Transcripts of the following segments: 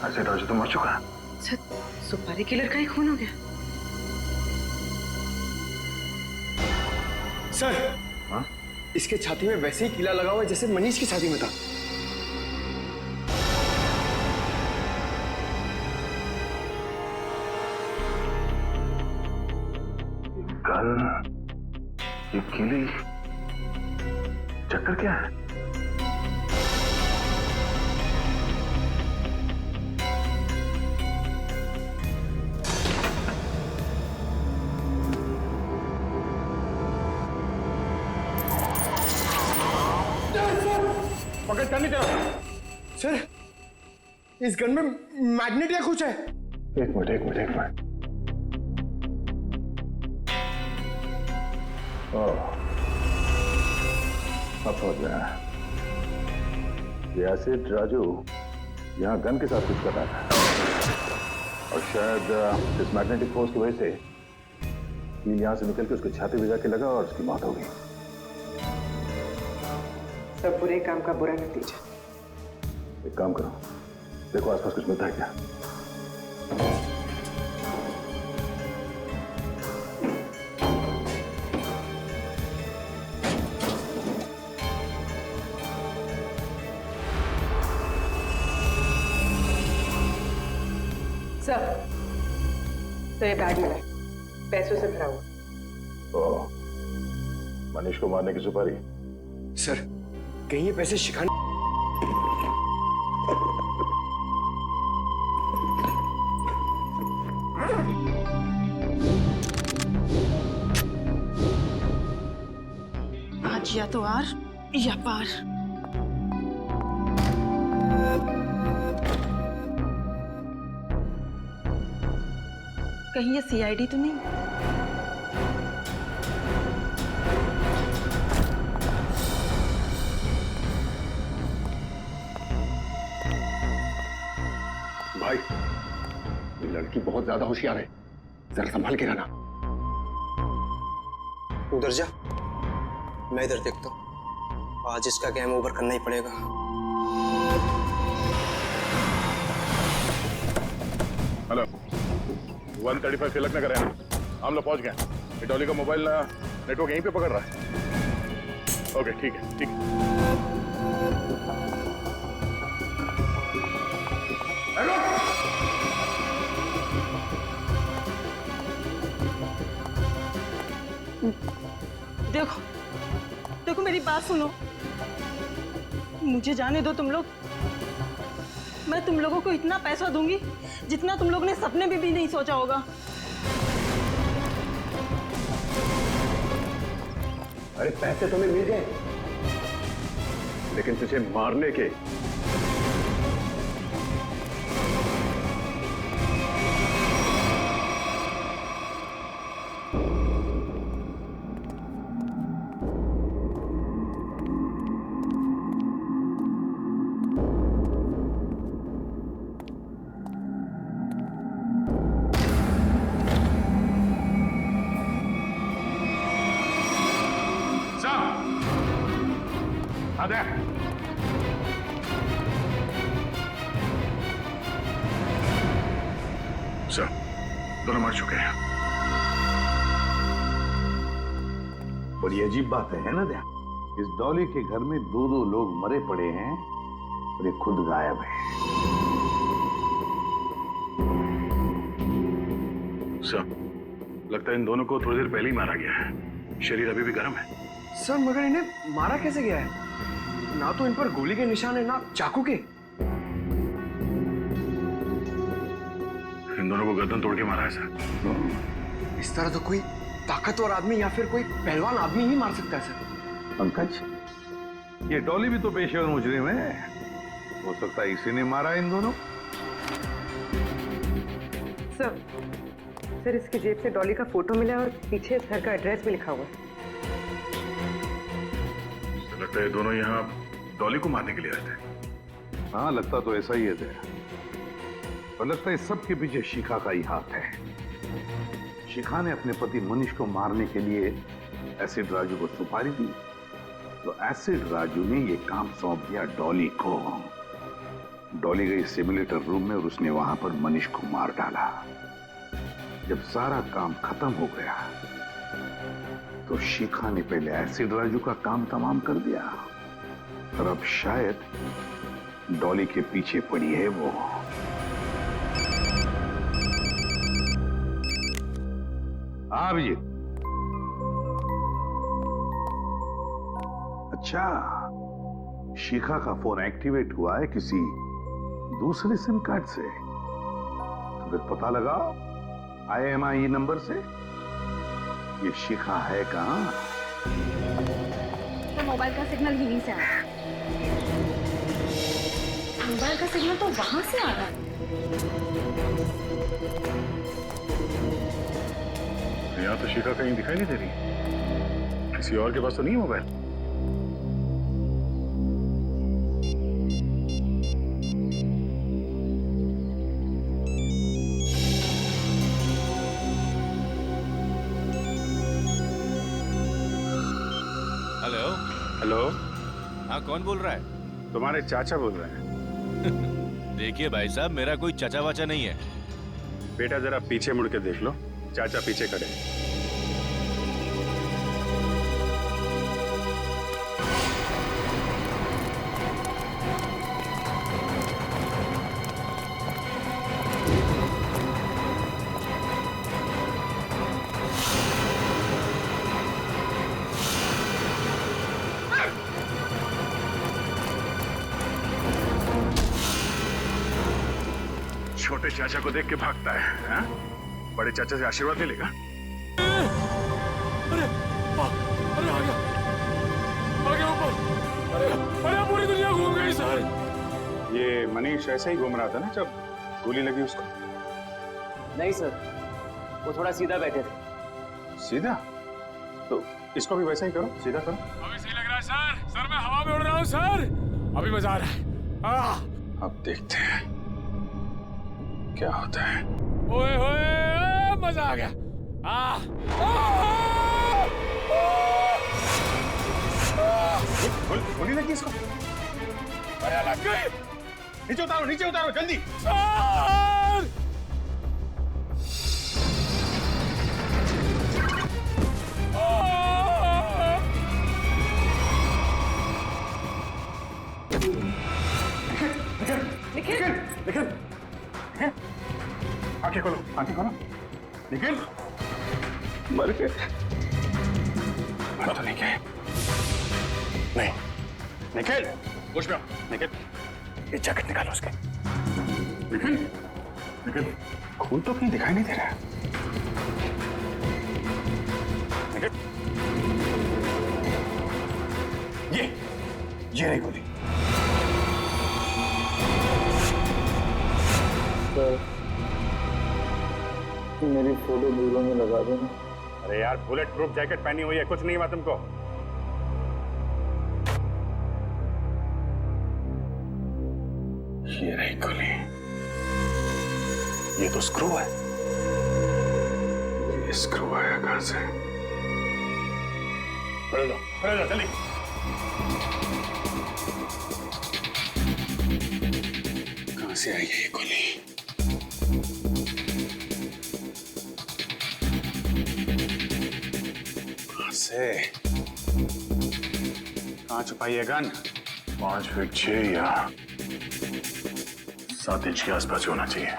ऐसे राजू तो मर चुका है। सुपारी किलर का ही खून हो गया। सर, हाँ? इसके छाती में वैसे ही कीला लगा हुआ है जैसे मनीष की छाती में था। गन, ये कीली, चक्कर क्या है? पकड़ कर नहीं तेरा। सर, इस गन में मैग्नेट या कुछ है। एक मिनट। अब समझ गया। ये एसिड राजू यहाँ गन के साथ कुछ कर रहा था और शायद इस मैग्नेटिक फोर्स की वजह से कील यहाँ से निकल के उसको छाती में जाके लगा और उसकी मौत हो गई। सब बुरे काम का बुरा नतीजा। एक काम करो, देखो आसपास कुछ मिलता है क्या। सर, तो ये बैग मिला है, पैसों से भरा हुआ। ओह, मनीष को मारने की सुपारी। सर, कहीं ये पैसे शिखाने। आज या तो आर या पार। कहीं ये सीआईडी तो नहीं? भाई, ये लड़की बहुत ज्यादा होशियार है, जरा संभाल के रहना। उधर जा, मैं इधर देखता हूँ। आज इसका गेम ओवर करना ही पड़ेगा। हेलो, 135 तिलक नगर है, हम लोग पहुंच गए। डॉली का मोबाइल नेटवर्क यहीं पे पकड़ रहा है। ओके, ठीक है। हेलो, देखो मेरी बात सुनो, मुझे जाने दो तुम लोग। मैं तुम लोगों को इतना पैसा दूंगी जितना तुम लोग ने सपने में भी नहीं सोचा होगा। अरे पैसे तुम्हें मिल गए, लेकिन तुझे मारने के। सर, दोनों मर चुके हैं। बड़ी अजीब बात है ना दया, इस डॉली के घर में दो लोग मरे पड़े हैं और ये खुद गायब है। सर, लगता है इन दोनों को थोड़ी देर पहले ही मारा गया है। शरीर अभी भी गर्म है। सर, मगर इन्हें मारा कैसे गया है? ना तो इन पर गोली के निशान है, ना चाकू के। इन दोनों को गर्दन तोड़ के मारा है सर। इस तरह तो कोई ताकतवर आदमी या फिर कोई पहलवान आदमी ही मार सकता है सर। पंकज, ये डॉली भी तो पेशेवर मुजरिम है, हो सकता है इसी ने मारा इन दोनों। सर, इसकी जेब से डॉली का फोटो मिला और पीछे इस घर का एड्रेस भी लिखा हुआ है। लगता है दोनों यहाँ डॉली को मारने के लिए आए थे। हाँ, लगता तो ऐसा ही है दया, और लगता है इस सब के पीछे शिखा का ही हाथ है। शिखा ने अपने पति मनीष को मारने के लिए एसिड राजू को सुपारी दी, तो एसिड राजू ने ये काम सौंप दिया डॉली को। डॉली गई सिमुलेटर रूम में और उसने वहां पर मनीष को मार डाला। जब सारा काम खत्म हो गया तो शिखा ने पहले एसिड राजू का काम तमाम कर दिया और अब शायद डॉली के पीछे पड़ी है वो। हाँ अभिजीत। अच्छा, शिखा का फोन एक्टिवेट हुआ है किसी दूसरे सिम कार्ड से, तो फिर पता लगा IMEI नंबर से ये शिखा है कहां? तो मोबाइल का सिग्नल यहीं से आ रहा है। मोबाइल का सिग्नल तो वहां से आ रहा है। यहाँ तो शिखा कहीं दिखाई नहीं दे रही। किसी और के पास तो नहीं है मोबाइल? हेलो। हेलो, हाँ, कौन बोल रहा है? तुम्हारे चाचा बोल रहे हैं। देखिए भाई साहब, मेरा कोई चाचा वाचा नहीं है। बेटा जरा पीछे मुड़ के देख लो, चाचा पीछे खड़े हैं। छोटे चाचा को देख के भागता है, हाँ? बड़े चाचा से आशीर्वाद नहीं लेगा। अरे आ गया ऊपर। अरे पूरी दुनिया घूम गई सर। ये मनीष ऐसे ही घूम रहा था ना जब गोली लगी उसको? नहीं सर, वो थोड़ा सीधा बैठे थे। सीधा? तो इसको भी वैसा ही करो, सीधा करो। अभी सही लग रहा है सर। सर मैं हवा में उड़ रहा हूँ सर। अभी मजा आ रहा है। अब देखते हैं क्या होता है। ओए होए, मजा आ गया। गोली लगी इसको। अरे लग गई। नीचे उतारो, नीचे उतारो जल्दी। सर निखिल, आंखें खोलो, आंखें खोलो। निखिल, मर गए। मर तो नहीं गए। नहीं, निखिल, होश में आओ। निखिल, ये जैकेट निकालो उसके। निखिल, निखिल, खून तो कहीं दिखाई नहीं दे रहा है। निखिल, ये रही गोली। मेरी फोटो ब्यूरो में लगा देना। अरे यार, बुलेट प्रूफ जैकेट पहनी हुई है, कुछ नहीं हुआ तुमको। ये रही गोली। ये तो स्क्रू है। ये स्क्रू आया कहां से? पढ़ लो जल्दी। कहां से आई है ये गोली? से कहां छुपाई है गन? 5 फीट 6 या 7 इंच के आसपास होना चाहिए।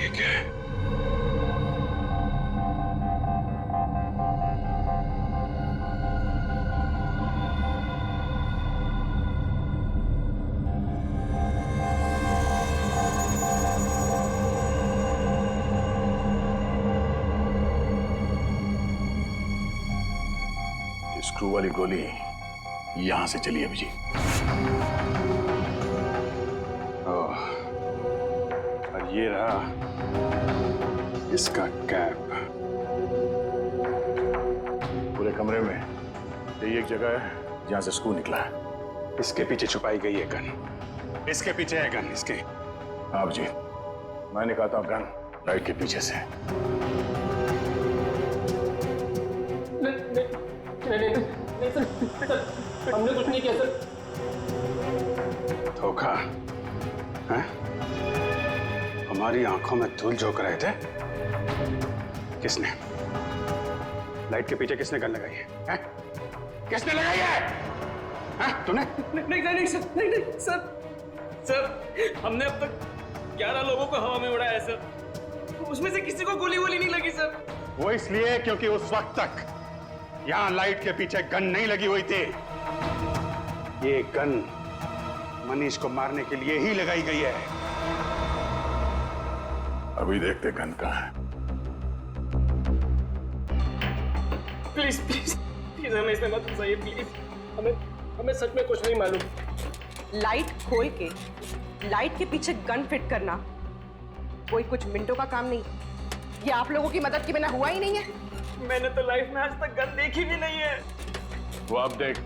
ये क्या है? स्क्रू वाली गोली यहां से चली अभिजीत। और ये रहा इसका कैप। पूरे कमरे में यही एक जगह है जहां से स्क्रू निकला है। इसके पीछे छुपाई गई है गन। इसके पीछे है गन, इसके। आप जी, मैं निकालता हूँ गन लाइट के पीछे से। नहीं सर, हमने कुछ नहीं किया सर। धोखा है? हमारी आंखों में धूल झोंक रहे थे। किसने? लाइट के पीछे किसने गन लगाई है? किसने लगाई है? तूने? नहीं सर, हमने अब तक 11 लोगों को हवा में उड़ाया है सर। उसमें से किसी को गोली वोली नहीं लगी सर। वो इसलिए क्योंकि उस वक्त तक यहां लाइट के पीछे गन नहीं लगी हुई थी। ये गन मनीष को मारने के लिए ही लगाई गई है। अभी देखते गन कहां है। प्लीज हमें इसमें मत फंसाइए प्लीज। हमें सच में कुछ नहीं मालूम। लाइट खोल के लाइट के पीछे गन फिट करना कोई कुछ मिनटों का काम नहीं। ये आप लोगों की मदद के बिना हुआ ही नहीं है। मैंने तो लाइफ में आज तक गन देखी भी नहीं है। वो अब देख।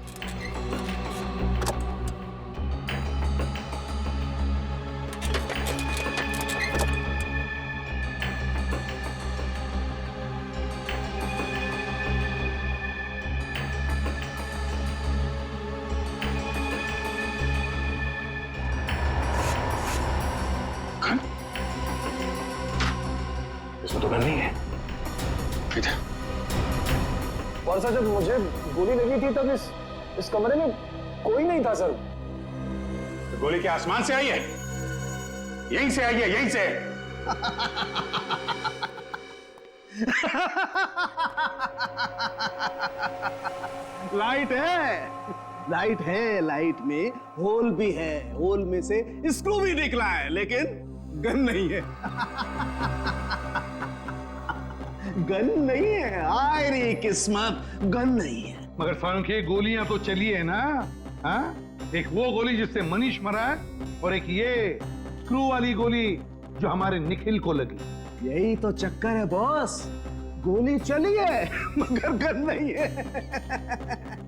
इसमें तो गन नहीं है। इधर। और सर जब मुझे गोली लगी थी तब इस कमरे में कोई नहीं था सर। तो गोली के आसमान से आई है? यहीं से आई है, यहीं से। लाइट है, लाइट में होल भी है, होल में से स्क्रू भी निकला है, लेकिन गन नहीं है। गन नहीं है, आय रे किस्मत, गन नहीं है। मगर सालुंखे गोलियां तो चली है ना? हाँ? एक वो गोली जिससे मनीष मरा है और एक ये स्क्रू वाली गोली जो हमारे निखिल को लगी। यही तो चक्कर है बॉस, गोली चली है मगर गन नहीं है।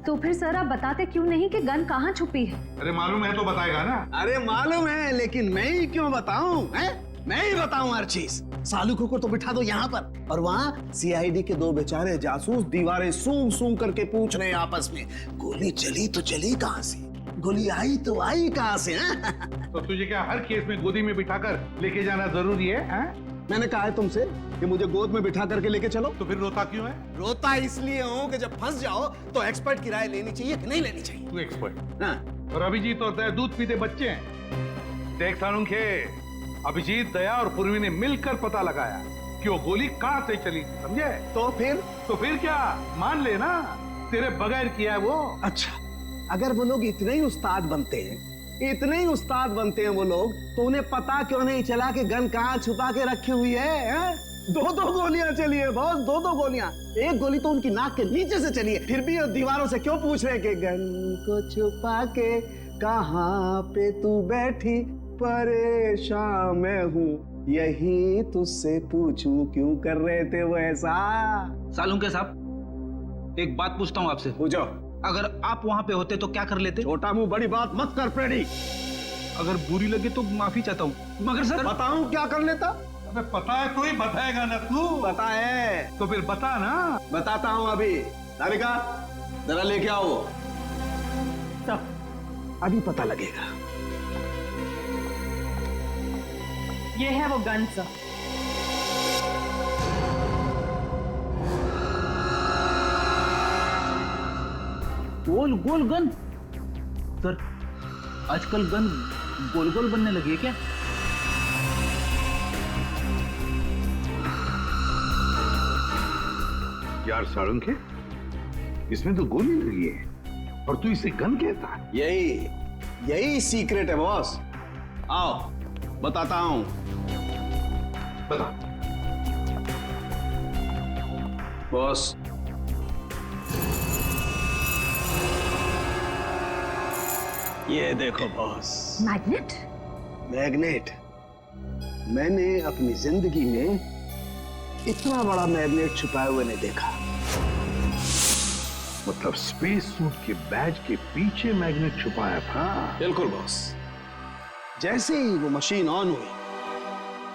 तो फिर सर आप बताते क्यों नहीं कि गन कहाँ छुपी है? अरे मालूम है तो बताएगा ना। अरे मालूम है, लेकिन मैं ही क्यों बताऊं? मैं ही बताऊं हर चीज। सालुखों को तो बिठा दो यहाँ पर, और वहाँ सीआईडी के 2 बेचारे जासूस दीवारें सूंघ सूंघ करके पूछ रहे हैं आपस में, गोली चली तो चली कहाँ से, गोली आई तो आई कहाँ से? तो तुझे क्या हर केस में गोदी में बिठाकर लेके जाना जरूरी है? मैंने कहा है तुमसे कि मुझे गोद में बिठा करके लेके चलो। तो फिर रोता क्यों है? रोता इसलिए हूँ कि जब फंस जाओ तो एक्सपर्ट की राय लेनी चाहिए कि नहीं लेनी चाहिए। तू एक्सपर्ट। हाँ। और अभिजीत होता है दूध पीते बच्चे हैं। देख सालुंखे, अभिजीत, दया और पूर्वी ने मिलकर पता लगाया कि वो गोली कहां से चली, समझे? तो फिर क्या मान लेना, तेरे बगैर किया है वो। अच्छा, अगर वो लोग इतने ही उस्ताद बनते हैं, इतने ही उस्ताद बनते हैं वो लोग, तो उन्हें पता क्यों नहीं चला कि गन कहाँ छुपा के रखी हुई है? 2 गोलियां चली है बॉस, 2 गोलियां। एक गोली तो उनकी नाक के नीचे से चली है, फिर भी दीवारों से क्यों पूछ रहे कि गन को छुपा के कहाँ पे तू बैठी, परेशान मैं हूँ, यही तुझसे पूछूं क्यों कर रहे थे वो ऐसा? सालुंखे साहब, एक बात पूछता हूँ आपसे। पूछो। अगर आप वहां पे होते तो क्या कर लेते? छोटा मुंह बड़ी बात मत कर प्रेडी। अगर बुरी लगे तो माफी चाहता हूँ, मगर सर बताऊं क्या कर लेता? अबे पता है तो ही बताएगा ना तू। पता है तो फिर बता ना। बताता हूँ अभी। राधिका जरा लेके आओ। अभी पता लगेगा। ये है वो गन सर। गोल गोल गन? सर आजकल गन गोल गोल बनने लगी है क्या? यार सालुंखे, इसमें तो गोली लगी है और तू इसे गन कहता है? यही सीक्रेट है बॉस। आओ बताता हूं। बता। बॉस, ये देखो बॉस। मैग्नेट? मैग्नेट। मैंने अपनी जिंदगी में इतना बड़ा मैग्नेट छुपाए हुए नहीं देखा। मतलब स्पेस सूट के बैज के पीछे मैग्नेट छुपाया था? बिल्कुल बॉस। जैसे ही वो मशीन ऑन हुई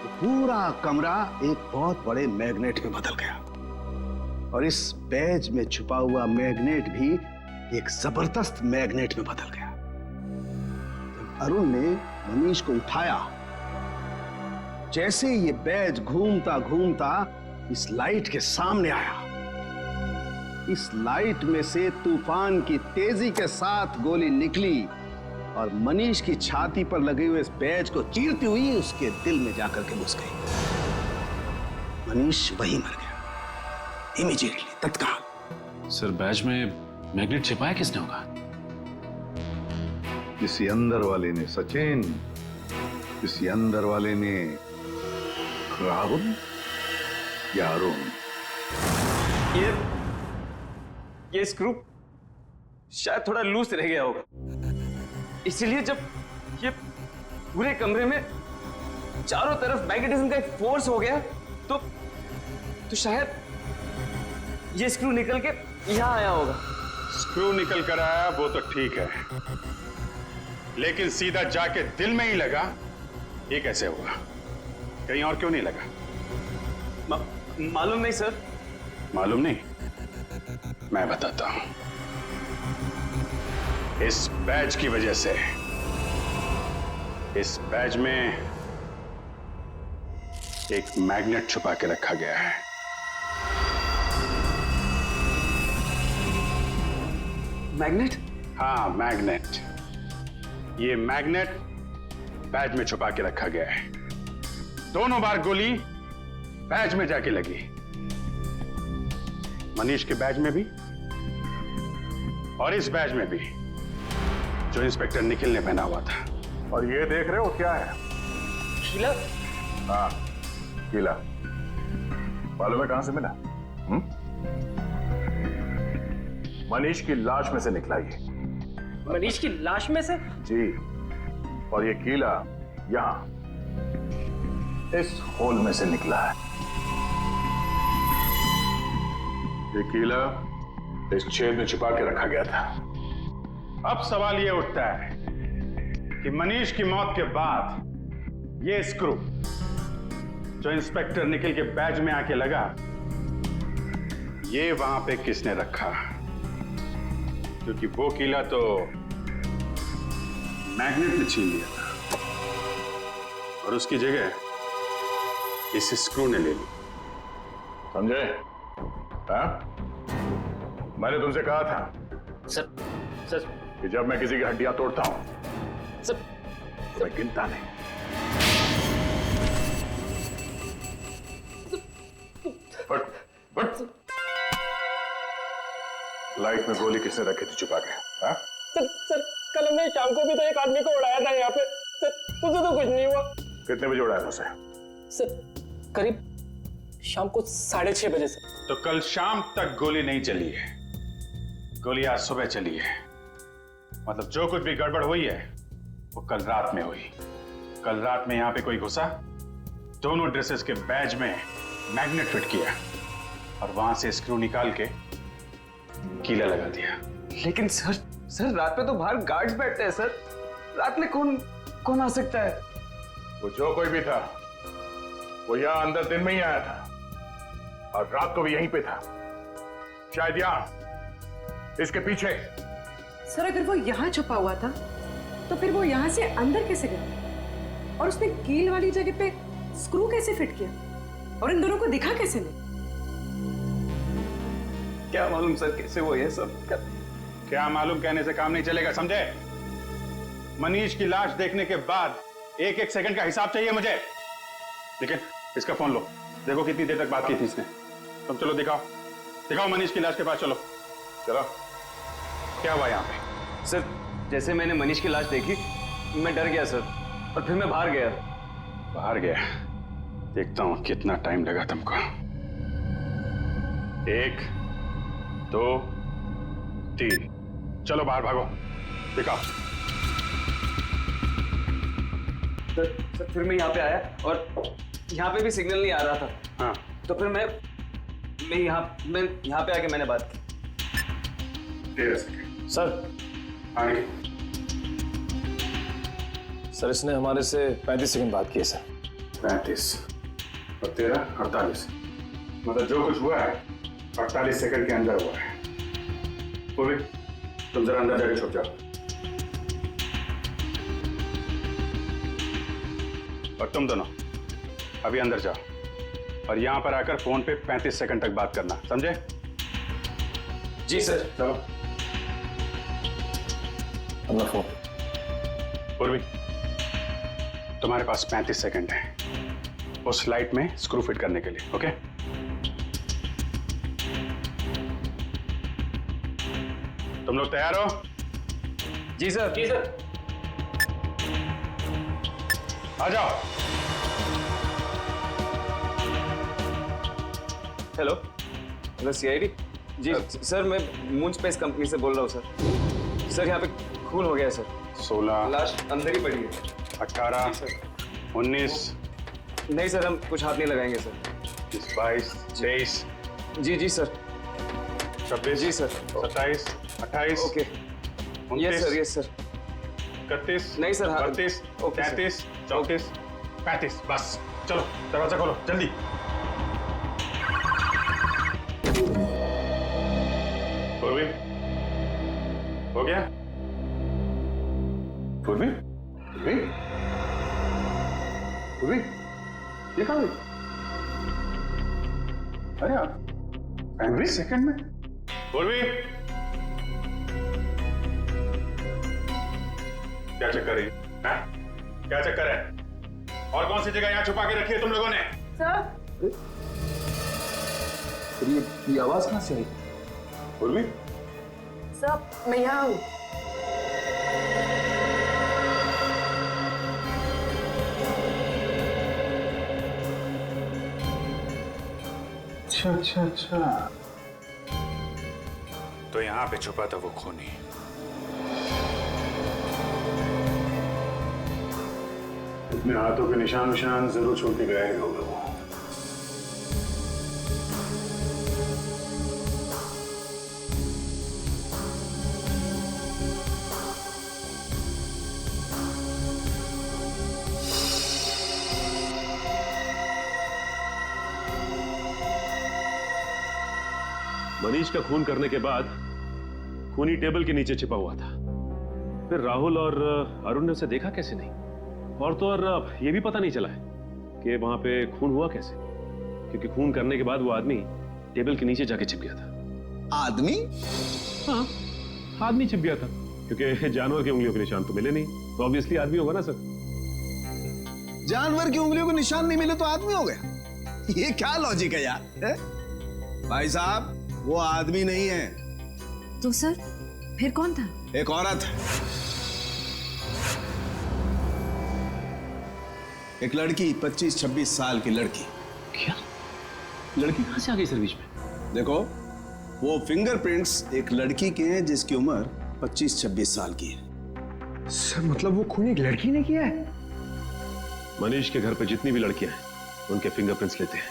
तो पूरा कमरा एक बहुत बड़े मैग्नेट में बदल गया और इस बैज में छुपा हुआ मैग्नेट भी एक जबरदस्त मैग्नेट में बदल गया। जब अरुण ने मनीष को उठाया, जैसे ये बैज घूमता घूमता इस लाइट के सामने आया, इस लाइट में से तूफान की तेजी के साथ गोली निकली और मनीष की छाती पर लगे हुए इस बैज को चीरती हुई उसके दिल में जाकर के घुस गई। मनीष वहीं मर गया, इमीडिएटली, तत्काल। सर, बैज में मैग्नेट छिपाया किसने होगा? किसी अंदर वाले ने सचिन, किसी अंदर वाले ने राहुल या अरुण। ये स्क्रू शायद थोड़ा लूज रह गया होगा, इसीलिए जब ये पूरे कमरे में चारों तरफ मैग्नेटिज्म का एक फोर्स हो गया तो शायद ये स्क्रू निकल के यहां आया होगा। स्क्रू निकल कर आया वो तो ठीक है, लेकिन सीधा जाके दिल में ही लगा, ये कैसे हुआ? कहीं और क्यों नहीं लगा? मालूम नहीं सर। मालूम नहीं? मैं बताता हूं। इस बैज की वजह से इस बैज में एक मैग्नेट छुपा के रखा गया है। मैग्नेट? हाँ, मैग्नेट। ये मैग्नेट बैज में छुपा के रखा गया है। दोनों बार गोली बैज में जाके लगी, मनीष के बैज में भी और इस बैज में भी जो इंस्पेक्टर निखिल ने पहना हुआ था। और ये देख रहे हो क्या है? कीला? हाँ, कीला। मालूम है कहां से मिला? मनीष की लाश में से निकला ये। मनीष की लाश में से? जी। और ये कीला यहां इस होल में से निकला है। ये कीला इस छेद में छुपा के रखा गया था। अब सवाल यह उठता है कि मनीष की मौत के बाद ये स्क्रू जो इंस्पेक्टर निखिल के बैज में आके लगा, ये वहां पे किसने रखा? क्योंकि वो कीला तो मैग्नेट ने छीन लिया था और उसकी जगह इस स्क्रू ने ले ली। समझे? हाँ? मैंने तुमसे कहा था सर कि जब मैं किसी की हड्डियां तोड़ता हूं सर तो मैं गिनता नहीं। बट लाइट में गोली किसने रखी थी छुपा के? हाँ? सर कल हमने शाम को भी तो एक आदमी को उड़ाया था यहाँ पे। सर मुझे तो कुछ नहीं हुआ। कितने बजे उड़ाया था उसे? सर करीब शाम को 6:30 बजे से। तो कल शाम तक गोली नहीं चली है, गोली आज सुबह चली है। मतलब जो कुछ भी गड़बड़ हुई है वो कल रात में हुई। कल रात में यहां पे कोई घुसा, दोनों ड्रेसेस के बैज में मैग्नेट फिट किया और वहां से स्क्रू निकाल के कीला लगा दिया। लेकिन सर रात में तो बाहर गार्ड्स बैठते हैं सर, रात में कौन आ सकता है? वो जो कोई भी था वो यहां अंदर दिन में ही आया था और रात को भी यहीं पे था, शायद यहां इसके पीछे। सर अगर वो यहाँ छुपा हुआ था तो फिर वो यहाँ से अंदर कैसे गया? और उसने कील वाली जगह पे स्क्रू कैसे फिट किया? और इन दोनों को दिखा कैसे नहीं? क्या मालूम सर कैसे वो ये सब? क्या मालूम कहने से काम नहीं चलेगा, समझे? मनीष की लाश देखने के बाद एक एक सेकंड का हिसाब चाहिए मुझे। लेकिन इसका फोन लो, देखो कितनी देर तक बात की थी इसने। तुम चलो दिखाओ मनीष की लाश के पास चलो। चलो, क्या हुआ यहाँ पे? सर जैसे मैंने मनीष की लाश देखी मैं डर गया सर, और फिर मैं बाहर गया। बाहर गया? देखता हूं कितना टाइम लगा तुमको। 1 2 3, चलो बाहर भागो, दिखाओ। सर फिर मैं यहाँ पे आया और यहाँ पे भी सिग्नल नहीं आ रहा था। हाँ। तो फिर मैं यहाँ पे आके मैंने बात की। सर आगे सर इसने हमारे से 35 सेकंड बात किए सर। 35 और तेरा 48, मतलब जो कुछ हुआ है 48 सेकंड के अंदर हुआ है। पूर्वी, तुम जरा अंदर जाके छुप जाओ। और तुम दोनों अभी अंदर जाओ और यहां पर आकर फोन पे 35 सेकंड तक बात करना, समझे? जी सर। चलो। अपना फोन। पूर्वी, तुम्हारे पास 35 सेकंड है उस लाइट में स्क्रू फिट करने के लिए, ओके? तुम लोग तैयार हो? जी सर। जी सर। आ जाओ। Hello, hello CID. जी सर, मैं मून स्पेस कंपनी से बोल रहा हूँ सर। सर यहाँ पे खून हो गया है सर। 16, लाश अंदर ही पड़ी है। 18, 19, नहीं सर, हम कुछ हाथ नहीं लगाएंगे सर। 22, 23, जी जी सर। 26, जी sir. 27, 28, okay. Yes sir, yes sir. 31, नहीं सर, 32, ओके सर। 33, 34, 35, बस चलो दरवाजा खोलो जल्दी। पूर्वी, हो गया? पूर्वी, पूर्वी, पूर्वी, ये कहाँ गई? अरे आप 35 सेकंड में? पूर्वी, क्या चक्कर है? क्या चक्कर है? और कौन सी जगह यहाँ छुपा के रखी है तुम लोगों ने? सर, ये आवाज कहाँ से आई? पूर्वी, सर मैं यहाँ हूँ। अच्छा अच्छा अच्छा, तो यहाँ पे छुपा था वो खूनी। अपने हाथों के निशान जरूर छोड़ के गए होगा वो। मनीष का खून करने के बाद खूनी टेबल के नीचे छिपा हुआ था। फिर राहुल और अरुण ने उसे देखा कैसे नहीं, और तो और ये भी पता नहीं चला है कि वहां पे खून हुआ कैसे, क्योंकि खून करने के बाद वो आदमी टेबल के नीचे जाके छिप गया था। आदमी? हाँ, आदमी छिप गया था, क्योंकि जानवर की उंगलियों के निशान तो मिले नहीं, तो ऑब्वियसली आदमी होगा ना सर। जानवर की उंगलियों के निशान नहीं मिले तो आदमी हो गया? ये क्या लॉजिक है यार? है? भाई साहब, वो आदमी नहीं है। तो सर फिर कौन था? एक औरत, एक लड़की, 25-26 साल की लड़की। क्या? लड़की कहां से आ गई सर बीच में? देखो, वो फिंगरप्रिंट्स एक लड़की के हैं जिसकी उम्र 25-26 साल की है। सर मतलब वो खून एक लड़की ने किया है? मनीष के घर पे जितनी भी लड़कियां हैं उनके फिंगरप्रिंट्स लेते हैं।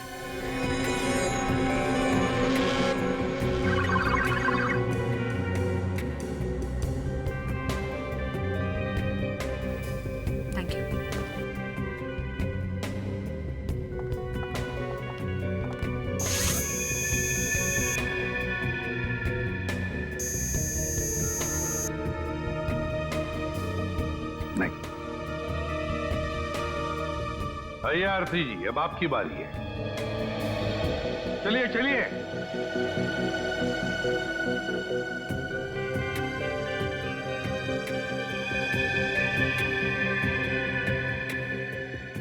Thank you. नहीं, भैया आरती जी, अब आपकी बारी है। चलिए चलिए।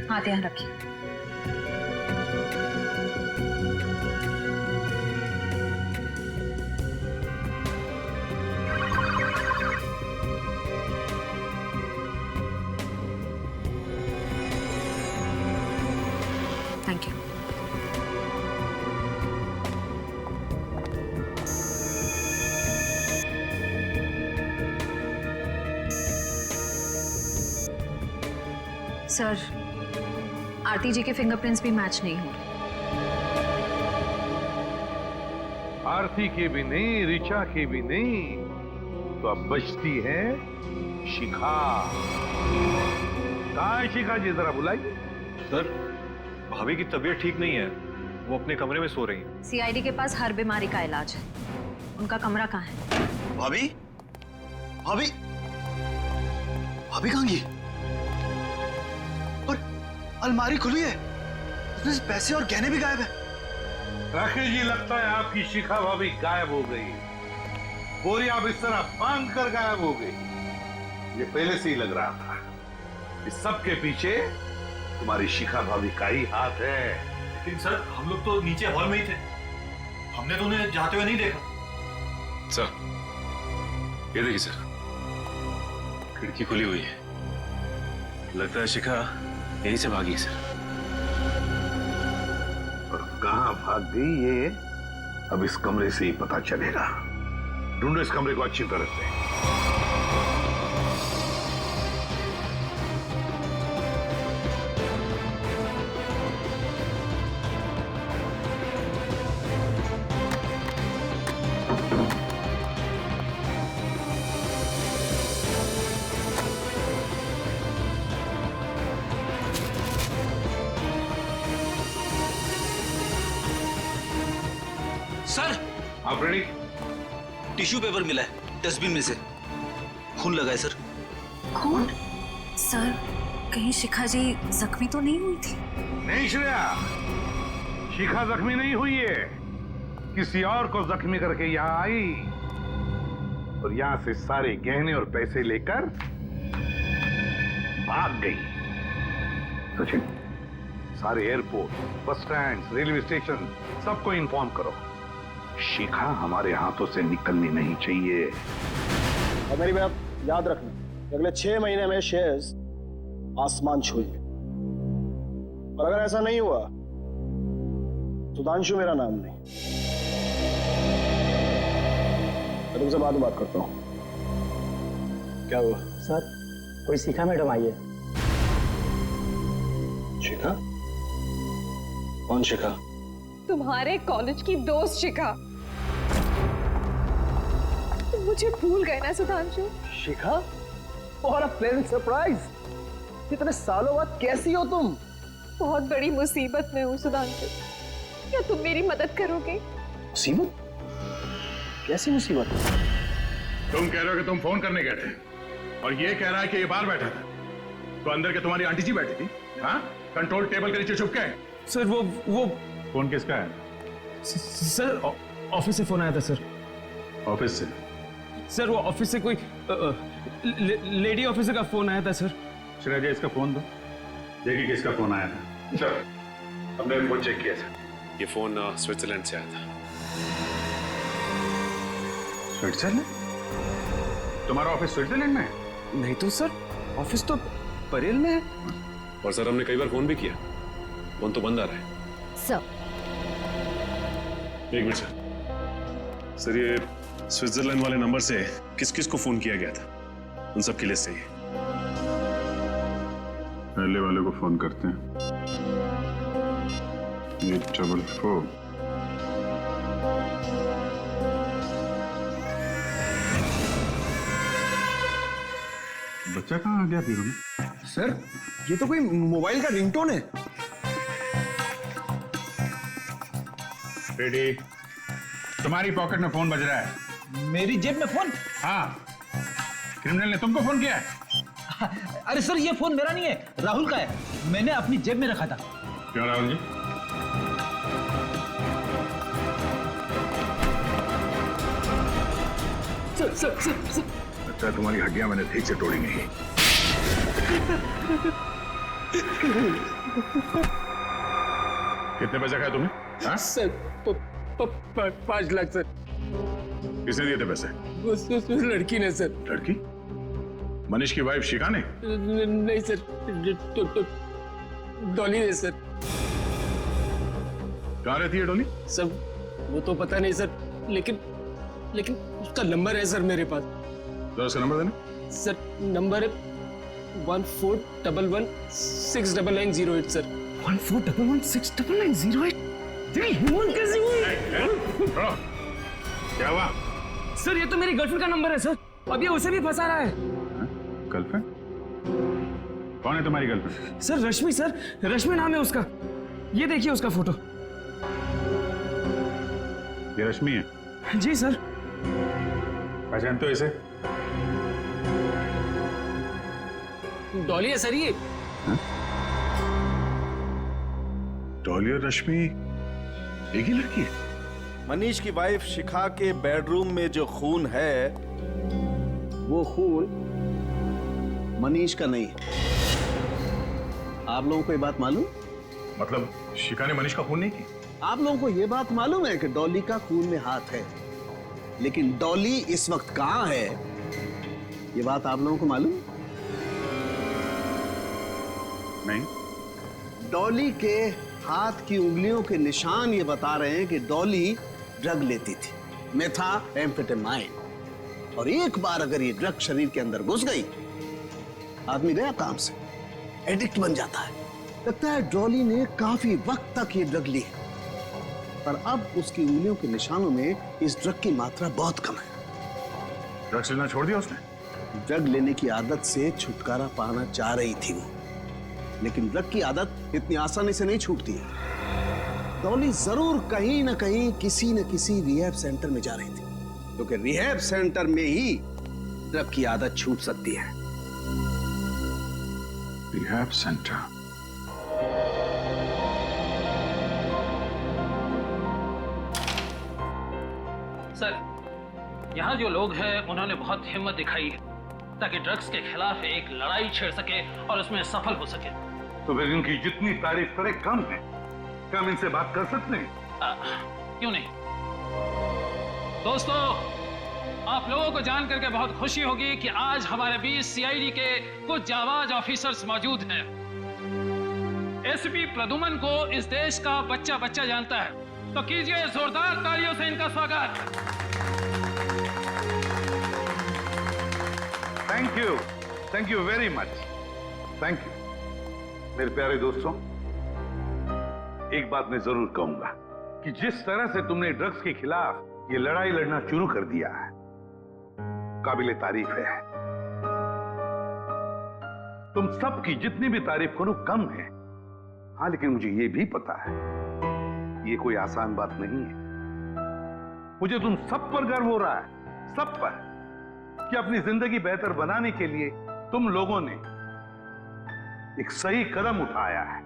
हाथ यहाँ रखिए। Thank you. सर, आरती जी के फिंगरप्रिंट्स भी मैच नहीं हो रहे। आरती के भी नहीं, ऋचा के भी नहीं, तो अब बचती है शिखा। कहाँ है शिखा जी, जरा बुलाइए। सर, भाभी की तबीयत ठीक नहीं है, वो अपने कमरे में सो रही हैं। सीआईडी के पास हर बीमारी का इलाज है, उनका कमरा कहाँ है? भाभी, भाभी, भाभी कहाँ गई? और अलमारी खुली है, उसमें से पैसे और गहने भी गायब है। राकेश जी, लगता है आपकी शिखा भाभी गायब हो गई। बोरिया बिस्तर बांध कर गायब हो गई। ये पहले से ही लग रहा था। इस सब के पीछे तुम्हारी शिखा भाभी का ही हाथ है। लेकिन सर, हम लोग तो नीचे हॉल में ही थे, हमने तो उन्हें जाते हुए नहीं देखा। सर, ये देखिए सर, खिड़की खुली हुई है, लगता है शिखा यहीं से भागी सर। और कहां भाग गई ये अब इस कमरे से ही पता चलेगा। ढूंढो इस कमरे को अच्छी तरह से। सर, आप रेडी? टिश्यू पेपर मिला है डस्टबिन में से, खून लगा है सर। खून? सर, कहीं शिखा जी जख्मी तो नहीं हुई थी? नहीं श्रेया, शिखा जख्मी नहीं हुई है, किसी और को जख्मी करके यहाँ आई और यहाँ से सारे गहने और पैसे लेकर भाग गई। सचिन, सारे airport, bus stand, railway station सबको इन्फॉर्म करो, शिखा हमारे हाथों से निकलनी नहीं चाहिए। और मेरी बात याद रखना, अगले 6 महीने में शेयर्स आसमान छूएंगे। और अगर ऐसा नहीं हुआ, सुधांशु मेरा नाम नहीं। मैं तुमसे बाद में बात करता हूं। क्या हुआ? सर, कोई शिखा मैडम आई है। शिखा? कौन शिखा? तुम्हारे कॉलेज की दोस्त शिखा। तुम मुझे भूल गए ना सुधांशु? शिखा? और प्लेजेंट सरप्राइज। इतने सालों बाद कैसी हो तुम? बहुत बड़ी मुसीबत में हूँ सुधांशु, क्या तुम मेरी मदद करोगे? मुसीबत? कैसी मुसीबत? तुम कह रहे हो कि तुम फोन करने गए थे और ये कह रहा है कि ये बाहर बैठा था, तो अंदर के तुम्हारी आंटी जी बैठी थी, हाँ? कंट्रोल टेबल के नीचे छुप के। सर, वो फोन किसका है? सर, ऑफिस से फोन आया था सर। ऑफिस से? सर, वो ऑफिस से कोई लेडी ऑफिसर का फोन आया था सर। श्रेया जी, इसका फोन दो, देखिए किसका फोन आया था। सर, हमने फोन चेक किया था, ये फोन स्विट्जरलैंड से आया था। स्विट्जरलैंड? तुम्हारा ऑफिस स्विट्जरलैंड में है? नहीं तो सर, ऑफिस तो परेल में है। और सर, हमने कई बार फोन भी किया, फोन तो बंद आ रहा है। सर, एक मिनट सर। सर, ये स्विट्जरलैंड वाले नंबर से किस किस को फोन किया गया था, उन सब की लिस्ट चाहिए। पहले वाले को फोन करते हैं, 844। बच्चा कहाँ आ गया फिर? सर, ये तो कोई मोबाइल का रिंगटोन है। रेडी? तुम्हारी पॉकेट में फोन बज रहा है। मेरी जेब में फोन? हाँ, क्रिमिनल ने तुमको फोन किया है। अरे सर, ये फोन मेरा नहीं है, राहुल का है, मैंने अपनी जेब में रखा था। क्यों राहुल जी? सर, अच्छा, तुम्हारी हड्डियां मैंने ठीक से तोड़ी नहीं। कितने पैसे खाए तुमने? हाँ? Sir, 5 lakh sir. किसने दिए थे पैसे? उस लड़की ने सर। लड़की? मनीष की वाइफ शिखा ने? नहीं सर, डॉली ने सर। कहाँ रहती है डॉली? सर, वो तो पता नहीं सर, लेकिन उसका नंबर है सर मेरे पास। तो उसका नंबर देना। सर, नंबर है 1411699908 सर। 1411699908? तेरी हिम्मत कैसी हुई? क्या हुआ? सर, ये तो मेरी गर्लफ्रेंड का नंबर है सर, अब ये उसे भी फंसा रहा है। गर्लफ्रेंड? कौन है तुम्हारी गर्लफ्रेंड? सर रश्मि, सर रश्मि नाम है उसका। ये देखिए उसका फोटो। ये रश्मि है? जी सर। पहचानते हो इसे? डॉली है सर ये। डॉली और रश्मि एक ही लड़की है? मनीष की वाइफ शिखा के बेडरूम में जो खून है वो खून मनीष का नहीं है। आप लोगों को ये बात मालूम? मतलब शिखा ने मनीष का खून नहीं किया? आप लोगों को ये बात मालूम है कि डॉली का खून में हाथ है, लेकिन डॉली इस वक्त कहां है, ये बात आप लोगों को मालूम? नहीं। डॉली के हाथ की उंगलियों के निशान ये बता रहे हैं कि डॉली ड्रग लेती थी, मेथाम्फेटामाइन, और एक बार अगर ये ड्रग शरीर के अंदर घुस गई, आदमी गया काम से, एडिक्ट बन जाता है। लगता है डॉली ने काफी वक्त तक ये ड्रग ली है, पर अब उसकी उंगलियों के निशानों में इस ड्रग की मात्रा बहुत कम है। ड्रग्स लेना छोड़ दिया उसने? ड्रग लेने की आदत से छुटकारा पाना चाह रही थी वो, लेकिन ड्रग की आदत इतनी आसानी से नहीं छूटती है। डॉली जरूर कहीं ना कहीं किसी न किसी रिहैब सेंटर में जा रही थी, क्योंकि रिहैब सेंटर में ही ड्रग की आदत छूट सकती है। Rehab centre? सर, यहाँ जो लोग हैं उन्होंने बहुत हिम्मत दिखाई है ताकि ड्रग्स के खिलाफ एक लड़ाई छेड़ सके और उसमें सफल हो सके। तो फिर इनकी जितनी तारीफ करे कम है। क्या हम इनसे बात कर सकते हैं? क्यों नहीं? दोस्तों, आप लोगों को जान करके बहुत खुशी होगी कि आज हमारे बीच सीआईडी के कुछ जाबाज ऑफिसर्स मौजूद हैं। एसपी प्रदुमन को इस देश का बच्चा बच्चा जानता है, तो कीजिए जोरदार तालियों से इनका स्वागत। Thank you very much, thank you. मेरे प्यारे दोस्तों, एक बात मैं जरूर कहूंगा कि जिस तरह से तुमने ड्रग्स के खिलाफ ये लड़ाई लड़ना शुरू कर दिया है, काबिले तारीफ है। तुम सबकी जितनी भी तारीफ करो कम है। हाँ, लेकिन मुझे ये भी पता है ये कोई आसान बात नहीं है। मुझे तुम सब पर गर्व हो रहा है, सब पर, कि अपनी जिंदगी बेहतर बनाने के लिए तुम लोगों ने एक सही कदम उठाया है।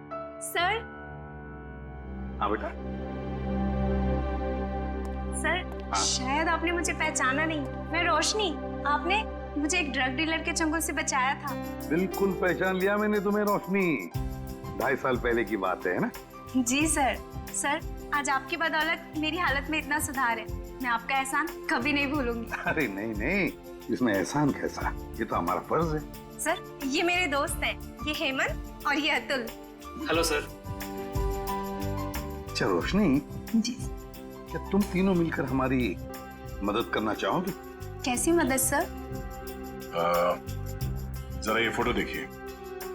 सर। हाँ बेटा। सर, शायद आपने मुझे पहचाना नहीं। मैं रोशनी, आपने मुझे एक ड्रग डीलर के चंगुल से बचाया था। बिल्कुल पहचान लिया मैंने तुम्हें रोशनी। 2.5 साल पहले की बात है ना? जी सर। सर, आज आपकी बदौलत मेरी हालत में इतना सुधार है, मैं आपका एहसान कभी नहीं भूलूंगी। अरे नहीं नहीं, इसमें एहसान कैसा, ये तो हमारा फर्ज है। सर, ये मेरे दोस्त हैं, ये हेमंत और ये अतुल। Hello sir. अच्छा रोशनी जी, क्या तुम तीनों मिलकर हमारी मदद करना चाहोगे? कैसी मदद सर? जरा ये फोटो देखिए,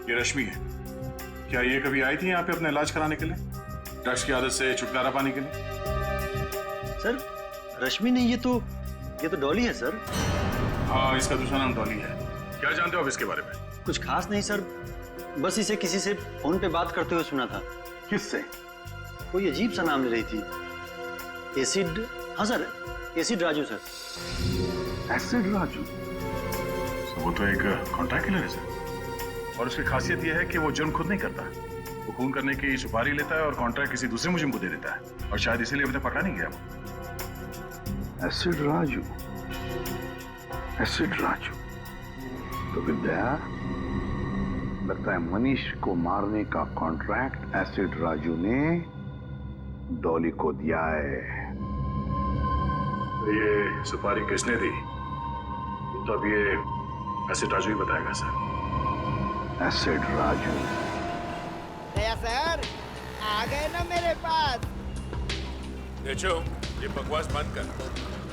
ये रश्मि है। क्या ये कभी आई थी यहाँ पे अपना इलाज कराने के लिए, ड्रग्स की आदत से छुटकारा पाने के लिए? सर, रश्मि नहीं, ये तो डॉली है सर। हाँ, इसका दूसरा नाम डॉली है। क्या जानते हो आप इसके बारे में? कुछ खास नहीं सर, बस इसे किसी से फोन पे बात करते हुए सुना था। किससे? कोई अजीब सा नाम ले रही थी। एसिड, हाँ sir, acid Raju sir. Acid Raju? वो तो एक कॉन्ट्रैक्ट किलर है सर, और उसकी खासियत यह है कि वो जुर्म खुद नहीं करता। वो खून करने की सुपारी लेता है और कॉन्ट्रैक्ट किसी दूसरे मुजरिम को दे देता है, और शायद इसीलिए अभी तक पकड़ा नहीं गया वो। Acid Raju, acid Raju. तो विद्या, लगता है मनीष को मारने का कॉन्ट्रैक्ट एसिड राजू ने डॉली को दिया है। ये सुपारी किसने दी, तो अब ये एसिड राजू ही बताएगा सर। एसिड राजू। दया सर, आ गए ना मेरे पास। देखो, ये बकवास बंद कर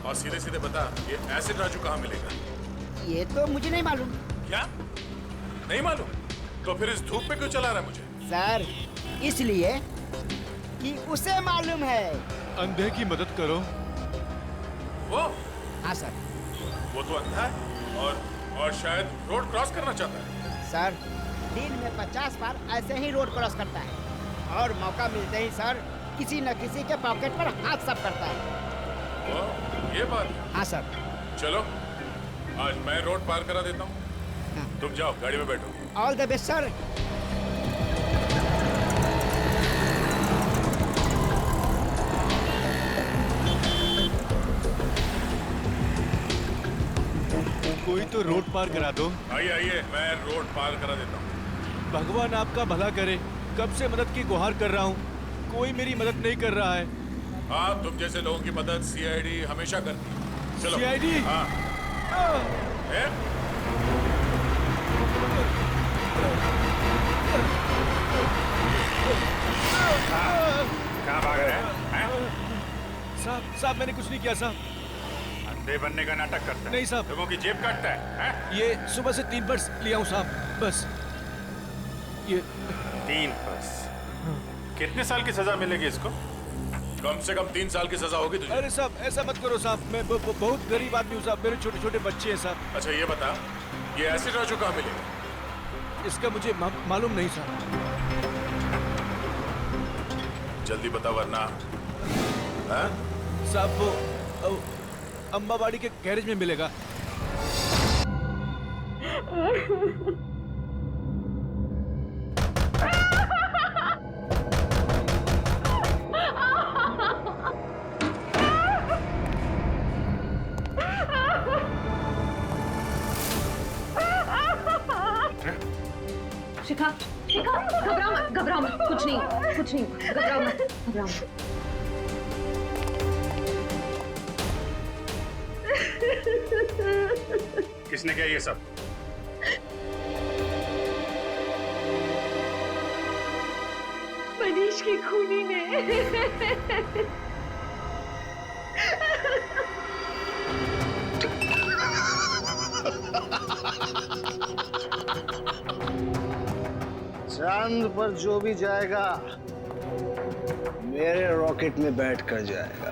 और सीधे सीधे बता, ये एसिड राजू कहाँ मिलेगा? ये तो मुझे नहीं मालूम। क्या नहीं मालूम? तो फिर इस धूप पे क्यों चला रहा है मुझे? सर, इसलिए कि उसे मालूम है। अंधे की मदद करो। वो? हाँ सर। वो तो अंधा है और शायद रोड क्रॉस करना चाहता है। सर, दिन में 50 बार ऐसे ही रोड क्रॉस करता है और मौका मिलते ही सर किसी न किसी के पॉकेट पर हाथ साफ करता है। ये बात है। हाँ सर। चलो आज मैं रोड पार करा देता हूँ, तुम जाओ गाड़ी में बैठो। All the best sir. कोई तो रोड पार करा दो। आइए आइए, मैं रोड पार करा देता हूँ। भगवान आपका भला करे, कब से मदद की गुहार कर रहा हूँ, कोई मेरी मदद नहीं कर रहा है। हाँ, तुम जैसे लोगों की मदद सीआईडी हमेशा करती है। चलो। सीआईडी? हाँ। कहाँ भाग रहे हैं? साहब मैंने कुछ नहीं किया साहब। अंधे बनने का नाटक करता है। नहीं साहब। लोगों की जेब काटता है, हैं? ये सुबह से 3 पर्स लिया हूँ साहब, बस ये 3 पर्स। कितने साल की सजा मिलेगी इसको? कम से कम 3 साल की सजा होगी तुझे। अरे साहब ऐसा मत करो साहब, मैं बहुत गरीब आदमी हूँ साहब, मेरे छोटे छोटे बच्चे हैं साहब। अच्छा ये बता, ये एसिड राजू कहाँ मिलेगा? इसका मुझे मालूम नहीं साहब। जल्दी बता वरना। हाँ? साहब वो अम्बावाड़ी के गैरेज में मिलेगा। शिखा, शिखा, घबराओ मत, कुछ नहीं, घबराओ मत। किसने किया ये सब? मनीष की खूनी ने। चांद पर जो भी जाएगा मेरे रॉकेट में बैठ कर जाएगा,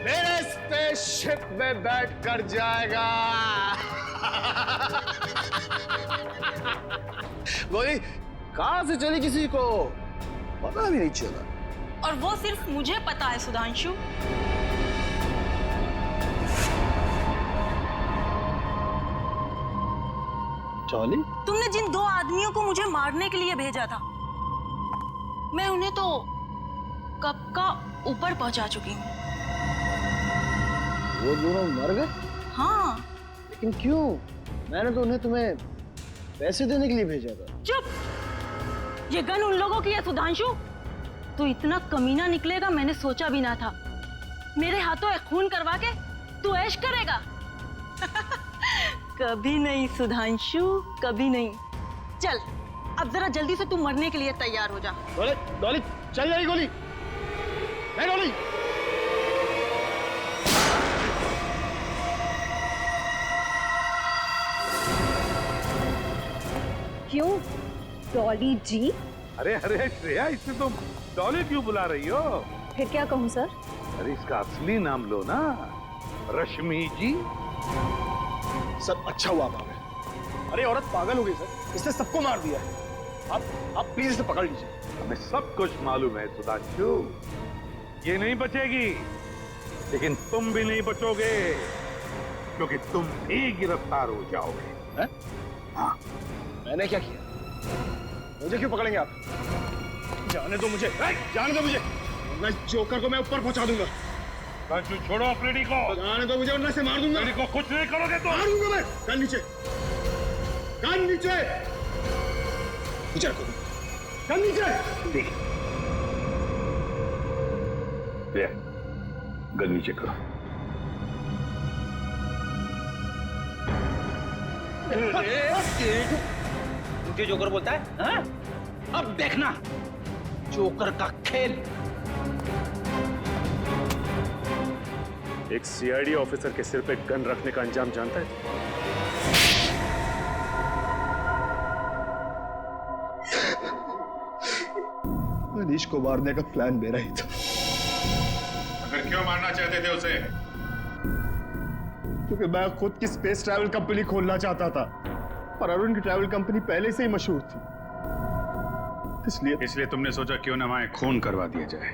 मेरे स्पेसशिप में बैठ कर जाएगा। गोली कहां से चली किसी को पता भी नहीं चला। और वो सिर्फ मुझे पता है सुधांशु। चौली, तुमने जिन 2 आदमियों को मुझे मारने के लिए भेजा था, मैं उन्हें तो कब का ऊपर पहुंचा चुकी हूँ। वो दोनों मर गए? हाँ। लेकिन क्यों? मैंने तो उन्हें तुम्हें पैसे देने के लिए भेजा था। चुप! ये गन उन लोगों की है सुधांशु। तू इतना कमीना निकलेगा मैंने सोचा भी ना था। मेरे हाथों एक खून करवा के तू ऐश करेगा। कभी नहीं सुधांशु, कभी नहीं। चल अब जरा जल्दी से तू मरने के लिए तैयार हो जा। डॉली चल जाएगी गोली। नहीं डॉली। क्यों डॉली जी? अरे अरे श्रेया, इसे तुम डॉली क्यों बुला रही हो? फिर क्या कहूँ सर? अरे इसका असली नाम लो ना, रश्मि जी। सर अच्छा हुआ आप आ गए। अरे औरत पागल हो गई सर, इसने सबको मार दिया है। आप प्लीज इसे पकड़ लीजिए। हमें सब कुछ मालूम है सुधांशु, ये नहीं बचेगी, लेकिन तुम भी नहीं बचोगे, क्योंकि तुम भी गिरफ्तार हो जाओगे। हैं? हाँ। मैंने क्या किया? मुझे क्यों पकड़ेंगे आप? जाने दो मुझे, जाने दो मुझे। मैं जोकर को मैं ऊपर पहुंचा दूंगा। छोड़ो अपनी को। जाने दो मुझे, वरना से मार दूंगा। को कुछ नहीं करोगे तो मार दूंगा मैं। कान नीचे, कान नीचे, नीचे रखो, कान नीचे। गन नीचे करो। मुझे जोकर बोलता है? हाँ? अब देखना जोकर का खेल। एक सीआईडी ऑफिसर के सिर पे गन रखने का अंजाम जानता है? मनीष को मारने का प्लान मेरा ही था। अगर क्यों मारना चाहते थे उसे? क्योंकि मैं खुद की स्पेस ट्रैवल कंपनी खोलना चाहता था। और अरुण की ट्रैवल कंपनी पहले से ही मशहूर थी, इसलिए तुमने सोचा क्यों ना वहां खून करवा दिया जाए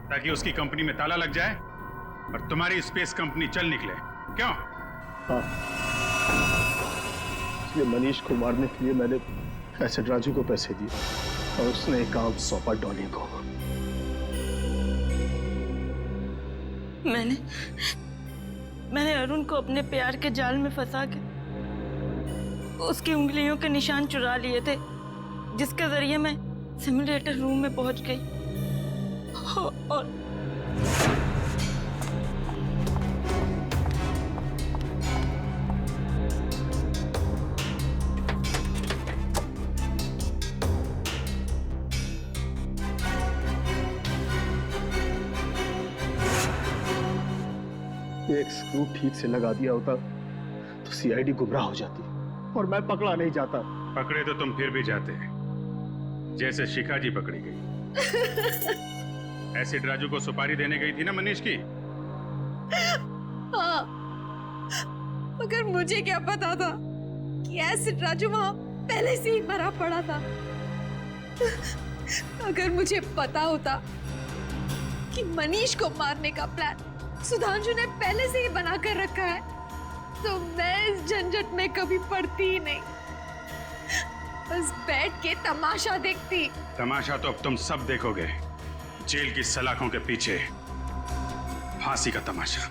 ताकि उसकी कंपनी में ताला लग जाए और तुम्हारी स्पेस कंपनी चल निकले, क्यों? हाँ, इसलिए मनीष को मारने के लिए मैंने एसिड राजू को पैसे दिए और उसने काम सौंपा डॉली को। मैंने अरुण को अपने प्यार के जाल में फंसा के उसकी उंगलियों के निशान चुरा लिए थे, जिसके जरिए मैं सिमुलेटर रूम में पहुंच गई और एक स्क्रू ठीक से लगा दिया होता तो सीआईडी गुमराह हो जाती और मैं पकड़ा नहीं जाता। पकड़े तो तुम फिर भी जाते, जैसे शिखा जी पकड़ी गई। एसिड राजू को सुपारी देने गई थी ना मनीष की। हाँ, मगर मुझे क्या पता था कि एसिड राजू वहां पहले से ही मरा पड़ा था। अगर मुझे पता होता कि मनीष को मारने का प्लान सुधांशु ने पहले से ही बना कर रखा है, तो मैं इस झंझट में कभी पड़ती ही नहीं, बस बैठ के तमाशा देखती। तमाशा तो अब तुम सब देखोगे, जेल की सलाखों के पीछे फांसी का तमाशा।